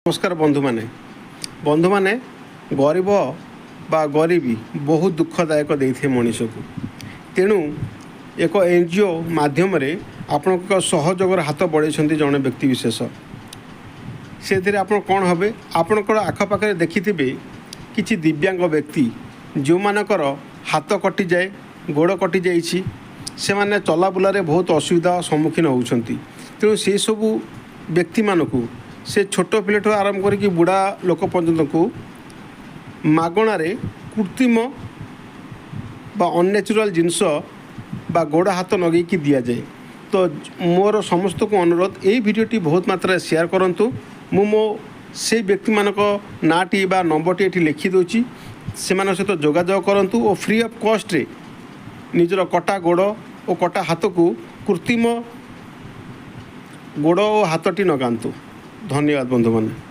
नमस्कार बंधु मैंने गरीब बा गरीबी बहुत दुखदायक देते मनीष को तेणु एक एनजीओ माध्यम आपण सहयोगर हाथ बढ़े जड़े व्यक्तिशेष से आप कौन हे आपणकर आखपाखे देखि कि दिव्यांग व्यक्ति जो मानकर हाथ कटि जाए गोड़ कटि जाइए से माने चलाबुलारे बहुत असुविधा सम्मुखीन होती तेणु से सबू व्यक्ति मानू से छोट पिलाठू आरंभ करके बुढ़ा लोक पर्यंत को मागणारे कृत्रिम बा अननेचुराल जिनस बा गोड़ हाथ नगेकी दि जाए। तो मोर समस्त को अनुरोध यही भिडियोटी बहुत मात्रा शेयर करूँ मो से व्यक्ति मानक नाटी बा नंबरटी ये लिखि दूची से सहित जोगाजोग करूँ और फ्री ऑफ कॉस्ट रे निजर कटा गोड़ और कटा हाथ को कृत्रिम गोड़ और हाथटी नगातु। धन्यवाद बंधु मैंने।